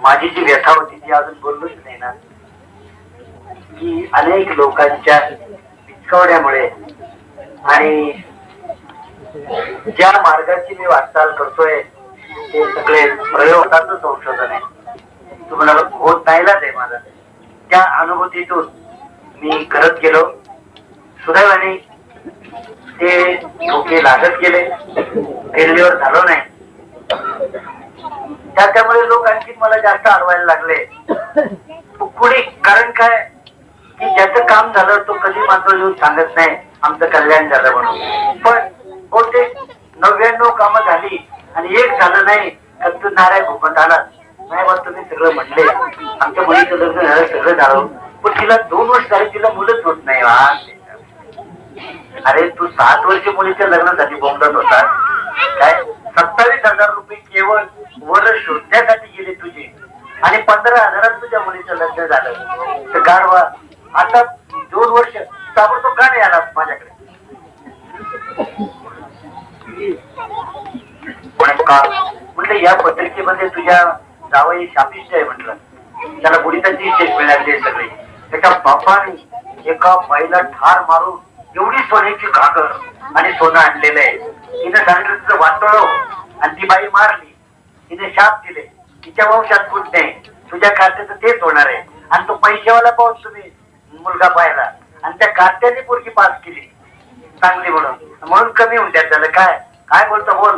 माझी जी व्यथा होती ती अजून बोललोच नाही ना, की अनेक लोकांच्या पिचकावण्यामुळे आणि ज्या मार्गाची मी वाटचाल करतोय ते सगळे प्रयोगाचं संशोधन आहे. तुम्हाला होत नाहीलाच आहे माझा. त्या अनुभूतीतून मी करत गेलो. सुदैवाने ते धोके लागत गेले, फेल्युअर झालो नाही. त्यामुळे लोक आणखी मला जास्त अडवायला लागले पुढे. कारण काय की ज्याचं काम झालं तो कधी मात्र येऊन सांगत नाही आमचं कल्याण झालं म्हणून. पण बहुतेक 99 कामं झाली आणि एक झालं नाही तर तू नाराय भूकंप आला नाही. मग तुम्ही सगळं म्हटले आमच्या मुलीचं लग्न झालं, सगळं झालं, पण तिला 2 वर्ष झाली, तिला मुलंच होत नाही. अरे तू 7 वर्ष मुलीच्या लग्नासाठी बोंबलत होता काय? 27,000 रुपये केवळ वर शोधण्यासाठी गेले तुझे आणि 15,000 तुझ्या मुलीचं लग्न झालं. तर गाडवा आता 2 वर्ष ताबडतोब का नाही आला माझ्याकडे? म्हटलं या पत्रिकेमध्ये तुझ्या जावई शापिष्ट आहे म्हटलं. त्याला बुडीताची शेत मिळाली सगळे. त्याच्या बापाने एका बाईला ठार मारून एवढी सोन्याची घागर आणि सोनं आणलेलं आहे. तिने सांगितलं तुझं वाटोळ आणि ती बाई मारली. तिने शाप दिले तिच्या वंशात कुठ नाही, तुझ्या कार्त्याचं तेच होणार आहे. आणि तो पैशावाला पाहून तुम्ही मुलगा पाहिला आणि त्या कार्त्याने पोरगी पास केली चांगली म्हणून कमी होऊन द्या. त्याला काय काय बोलतो बोल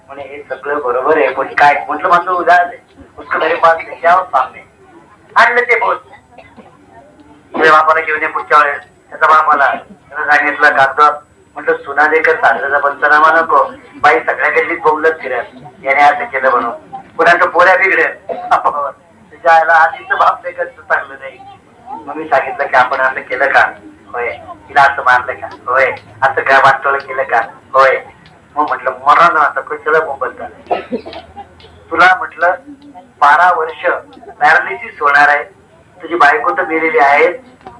म्हणे. हे सगळं बरोबर आहे पण काय म्हटलं माझं उदाहरण उसको मेरे पास त्यावर सामने आणलं ते बोल. तुझ्या बापाला घेऊन ये पुढच्या वेळेस. त्याचा बापाला त्यानं सांगितलं कागद म्हटलं सुना देखत साजऱ्याचा पंचनामा नको. बाई सगळ्या गल्लीत बोलत फिरत याने असं केलं म्हणून पुन्हा तो पोऱ्या बिघडेल. तुझ्या आईला आधीच बाप देखत चांगलं नाही. मग मी सांगितलं की आपण असं केलं का? होय. तिला असं मारलं का? होय. असं काय वाटोळं केलं का? होय. मग म्हटलं मरा ना आता कशाला बोलता. तुला म्हटलं 12 वर्ष पॅरालिसिस होणार आहे. तुझी बायको तर मेलेली आहे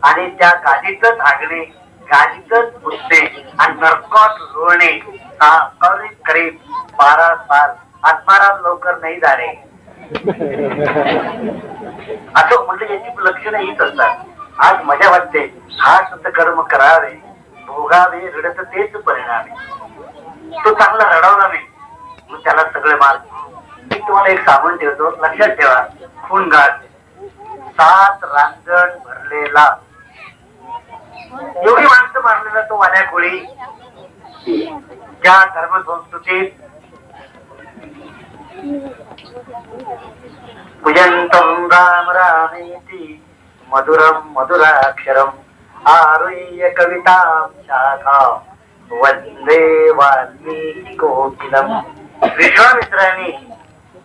आणि त्या गादीतच हागणे, गादीतच पुसणे आणि नरकात रोवणे करीब 12 साल आत्माराम लवकर नाही झाले. असं म्हटलं याची लक्षणं हीच असतात. आज मजा वाटते हा सुद्धा कर्म करावे भोगावे रडत तेच परिणाम. तो चांगला रडवला नाही मग त्याला सगळे मार्ग. मी तुम्हाला एक सांगून ठेवतो लक्षात ठेवा. खून गाठ 7 रांजण भरलेला एवढी माणसं मारलेला तो वाड्या कोळी. ज्या धर्मसंस्कृतीत पूजंतम राम रामेति मधुरम मधुराक्षरम आरुह्य कवितां शाखा वंदे वाल्मीकी कोकिलम. विश्वामित्राने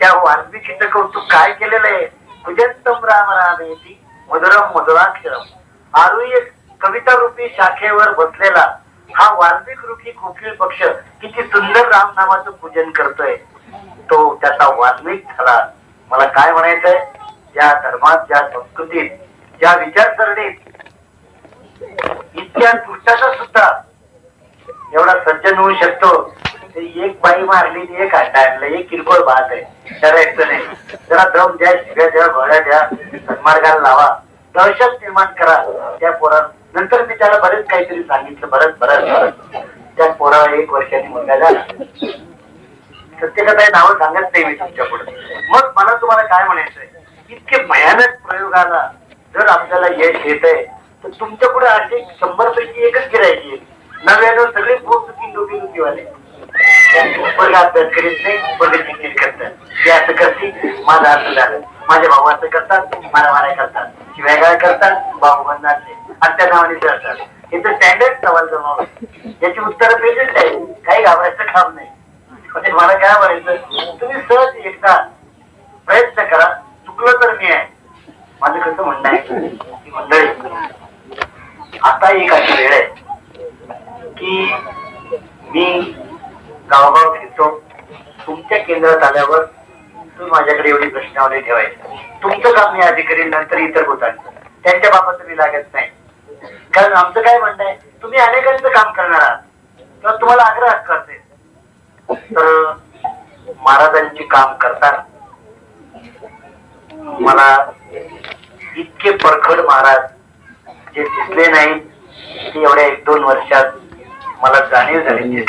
त्या वाल्मीकीचं कौतुक काय केलेलं आहे? पूजंतम राम रामेति मधुरम मधुराक्षरम आरुह्य कविता रूपी शाखेवर बसलेला हा वाल्मिक रूपी कोकिळ पक्ष किती सुंदर राम नामाचं पूजन करतोय. तो त्याचा वाल्मिक झाला. मला काय म्हणायचंय, ज्या धर्मात ज्या संस्कृतीत ज्या विचारसरणीत इतक्या पुरुषाचा सुद्धा एवढा सज्जन होऊ शकतो. एक बाई मारली एक अंडा आणलं एक किरकोळ बात आहे. करायचं नाही. जरा दम द्या, शिव्या द्या, गोळ्या द्या, सन्मार्गाला लावा, दहशत निर्माण करा त्या पोरांना. नंतर मी त्याला बरेच काहीतरी सांगितलं. बरंच त्या पोराला 1 वर्षांनी मुलगा झाला. प्रत्येकाचं नावं सांगत नाही मी तुमच्या पुढे. मग मला तुम्हाला काय म्हणायचंय, इतके भयानक प्रयोगाला जर आपल्याला यश येत आहे तर तुमच्या पुढे असे 100 पैकी एकच गिरायची आहे. 99 सगळे पोट दुखी वाले वर्ग अभ्यास करीत नाही, वर्ग करतात. ते असं करतील माझं असं झालं, माझे भाऊ असं करतात, मारामाऱ्या करतात, शिवाय करतात, भाऊ बनणार आणि त्या नावाने करतात. हे तर स्टँडर्ड सवाल जमाव. याची उत्तरं पेजच आहे. काही घाबरायचं काम नाही. म्हणजे मला काय म्हणायचं, तुम्ही सहज एकदा प्रयत्न करा. चुकलं तर मी आहे. माझं कसं म्हणणं आहे की मंडळी आता एक अशी वेळ आहे की मी गावगाव फिरतो. तुमच्या केंद्रात आल्यावर तुम्ही माझ्याकडे एवढी प्रश्नावली ठेवायची. तुमचं काम मी आधी करेल, नंतर इतर होतात त्यांच्या बाबत मी लागत नाही. कारण आमचं काय म्हणणं आहे, तुम्ही अनेकांचं काम करणार आहात किंवा तुम्हाला आग्रह करते. तर महाराजांची काम करताना मला इतके परखड महाराज जे दिसले नाही ते एवढ्या 1-2 वर्षात मला जाणीव झाली.